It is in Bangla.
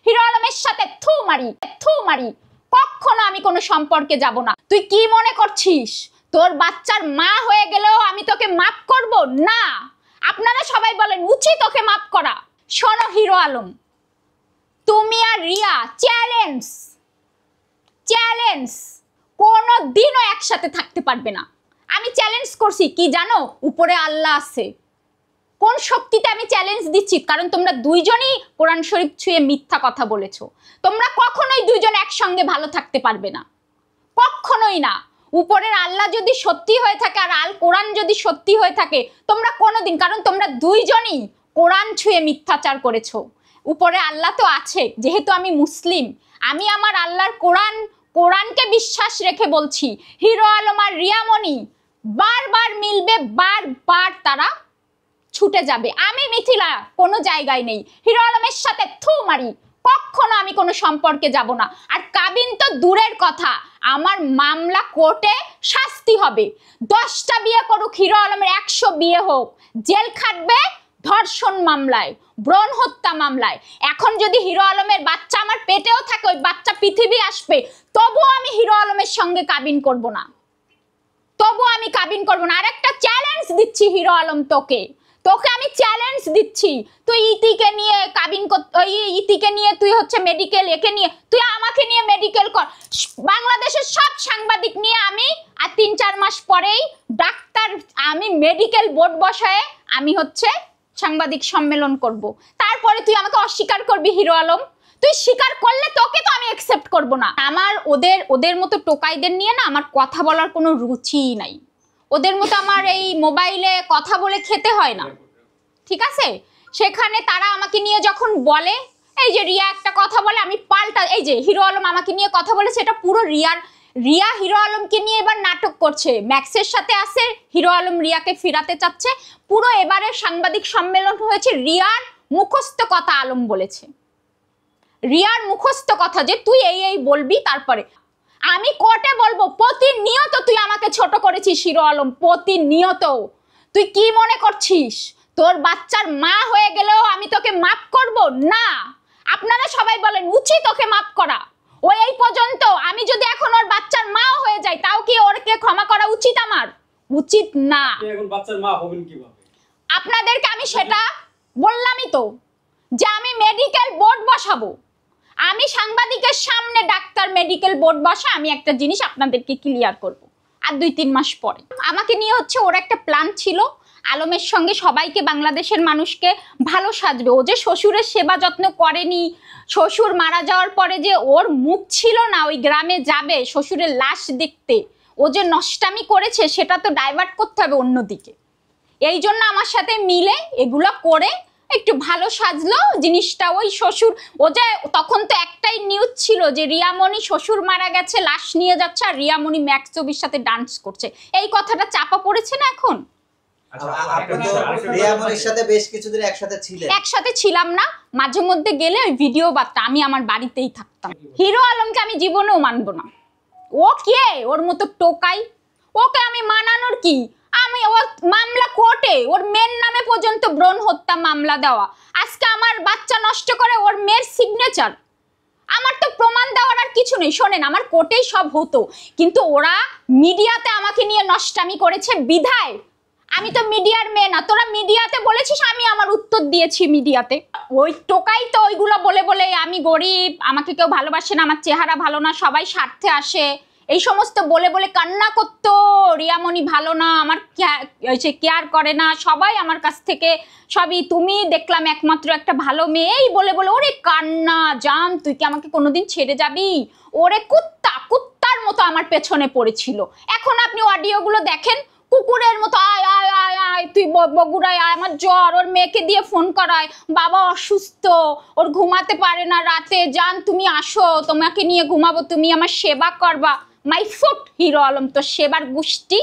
হিরো আলমের সাথে থু মারি কখনো আমি কোনো সম্পর্কে যাব না। তুই কি মনে করছিস তোর বাচ্চার মা হয়ে গেলেও আমি তোকে মাফ করব না? আপনারা সবাই বলেন উচিত তোকে মাফ করা। শোনো হিরো আলম, তুমি আর রিয়া চ্যালেঞ্জ কোনো দিনও একসাথে থাকতে পারবে না। আমি চ্যালেঞ্জ করছি কি জানো? উপরে আল্লাহ আছে, কোন শক্তিতে আমি চ্যালেঞ্জ দিচ্ছি? কারণ তোমরা দুইজনই কোরআন শরীফ ছুঁয়ে মিথ্যা কথা বলেছো। তোমরা কখনোই দুইজন একসঙ্গে ভালো থাকতে পারবে না, কখনোই না। উপরের আল্লাহ যদি সত্যি হয়ে থাকে আর আল কোরআন যদি সত্যি হয়ে থাকে, তোমরা কোনোদিন, কারণ তোমরা দুইজনই কোরআন ছুঁয়ে মিথ্যাচার করেছো। উপরে আল্লাহ তো আছে, যেহেতু আমি মুসলিম, আমি আমার আল্লাহর কোরআনকে বিশ্বাস রেখে বলছি, হিরো আলম আর রিয়ামণি বারবার মিলবে, বারবার তারা ছুটে যাবে। আমি মিথিলা কোনো জায়গায় নেই, হিরো আলমের সাথে থু মারি, কখনো আমি কোনো সম্পর্কে যাব না। আর কাবিন তো দূরের কথা, আমার মামলা কোর্টে শাস্তি হবে। 10টা বিয়ে করুক হিরো আলমের, 100 বিয়ে হোক, জেল খাটবে ধর্ষণ মামলায়, ব্রণ হত্যা মামলায়। এখন যদি হিরো আলমের বাচ্চা আমার পেটেও থাকে, ওই বাচ্চা পৃথিবী আসবে, তবুও আমি হিরো আলমের সঙ্গে কাবিন করব না, আর একটা চ্যালেঞ্জ দিচ্ছি হিরো আলম, তোকে আমি চ্যালেঞ্জ দিচ্ছি, তুই ইতিকে নিয়ে ইতিকে নিয়ে তুই হচ্ছে মেডিকেল, একে নিয়ে তুই আমাকে নিয়ে মেডিকেল কর। বাংলাদেশের সব সাংবাদিক নিয়ে আমি আর 3-4 মাস পরেই ডাক্তার, আমি মেডিকেল বোর্ড বসায় আমি হচ্ছে সাংবাদিক সম্মেলন করব। তারপরে তুই আমাকে অস্বীকার করবি হিরো আলম? তুই স্বীকার করলে তোকে তো আমি অ্যাকসেপ্ট করব না। আমার ওদের মতো টোকাইদের নিয়ে না আমার কথা বলার কোনো রুচিই নাই। ওদের মতো আমার এই মোবাইলে কথা বলে খেতে হয় না, ঠিক আছে? সেখানে তারা আমাকে নিয়ে যখন বলে, এই যে রিয়া একটা কথা বলে, আমি পাল্টা, এই যে হিরো আলম আমাকে নিয়ে কথা বলে, সেটা পুরো রিয়া হিরো আলমকে নিয়ে এবার নাটক করছে, ম্যাক্সের সাথে আছে, হিরো আলম রিয়াকে ফিরাতে চাচ্ছে। পুরো এবারে সাংবাদিক সম্মেলন হয়েছে, রিয়ার মুখস্থ কথা আলম বলেছে, রিয়ার মুখস্থ কথা যে তুই এই বলবি, তারপরে আমি কোর্টে বলবো। প্রতিনিয়ত তুই আমাকে ছোট করেছিস হিরো আলম, প্রতিনিয়ত। তুই কি মনে করছিস তোর বাচ্চার মা হয়ে গেলেও আমি তোকে মাফ করব না? আপনারা সবাই বলেন উচিত তোকে মাফ করা। ও এই পর্যন্ত, আমি যদি এখন ওর বাচ্চার মা হয়ে যাই, তাও কি ওরকে ক্ষমা করা উচিত? আমার উচিত না। এখন বাচ্চার মা হবেন কিভাবে? আপনাদেরকে আমি সেটা বললামই তো, যে আমি মেডিকেল বোর্ড বসাবো। আমি সাংবাদিকের সামনে ডাক্তার মেডিকেল বোর্ড বসা, আমি একটা জিনিস আপনাদেরকে ক্লিয়ার করব। আর 2-3 মাস পরে আমাকে নিয়ে হচ্ছে ওর একটা প্ল্যান ছিল, আলমের সঙ্গে সবাইকে, বাংলাদেশের মানুষকে ভালো সাজবে। ও যে শ্বশুরের সেবা যত্ন করেনি, শ্বশুর মারা যাওয়ার পরে যে ওর মুখ ছিল না ওই গ্রামে যাবে শ্বশুরের লাশ দেখতে, ও যে নষ্টামি করেছে, সেটা তো ডাইভার্ট করতে হবে অন্যদিকে। এই জন্য আমার সাথে মিলে এগুলো করে একটু ভালো সাজলো জিনিসটা। ওই শ্বশুর, ও যে তখন তো একটাই নিউজ ছিল যে রিয়ামণি শ্বশুর মারা গেছে, লাশ নিয়ে যাচ্ছে, আর রিয়ামণি ম্যাক্স ছবির সাথে ডান্স করছে, এই কথাটা চাপা পড়েছে না এখন? একসাথে ছিলাম না, মাঝে মধ্যে গেলে ওই ভিডিও বার্তা, আমি আমার বাড়িতেই থাকতাম। হিরো আলমকে আমি জীবনেও মানবো না। ও কে? ওর মতো টোকাই, ওকে আমি মানানোর কি? আমি ওর মামলা কোর্টে, ওর মেয়ের নামে পর্যন্ত ব্রণ হত্যা মামলা দেওয়া, আজকে আমার বাচ্চা নষ্ট করে ওর মেয়ের সিগনেচার। আমার তো প্রমাণ দেওয়ার আর কিছু নেই। শোনেন, আমার কোর্টেই সব হতো, কিন্তু ওরা মিডিয়াতে আমাকে নিয়ে নষ্টামি করেছে বিধায়। আমি তো মিডিয়ার মেয়ে না, তোরা মিডিয়াতে বলেছিস, আমি আমার উত্তর দিয়েছি মিডিয়াতে। ওই টোকাই তো ওইগুলো বলে বলে আমি গরিব, আমাকে কেউ ভালোবাসে না, আমার চেহারা ভালো না, সবাই স্বার্থে আসে, এই সমস্ত বলে বলে কান্না করতো। রিয়ামণি ভালো না, আমার কেয়ার করে না, সবাই আমার কাছ থেকে সবই, তুমি দেখলাম একমাত্র একটা ভালো মেয়ে, এই বলে বলে ওরে কান্না জান, তুই কি আমাকে কোনোদিন ছেড়ে যাবি? ওরে কুত্তার মতো আমার পেছনে পড়েছিল। এখন আপনি অডিওগুলো দেখেন, কুকুরের মতো আয় আয় আয় আয়, তুই বগুড়ায় আয়, আমার জ্বর, ওর মেয়েকে দিয়ে ফোন করায়, বাবা অসুস্থ, ওর ঘুমাতে পারে না রাতে, জান তুমি আসো, তোমাকে নিয়ে ঘুমাবো, তুমি আমার সেবা করবা। মাই ফুট হিরো আলম, তো সেবার গোষ্ঠী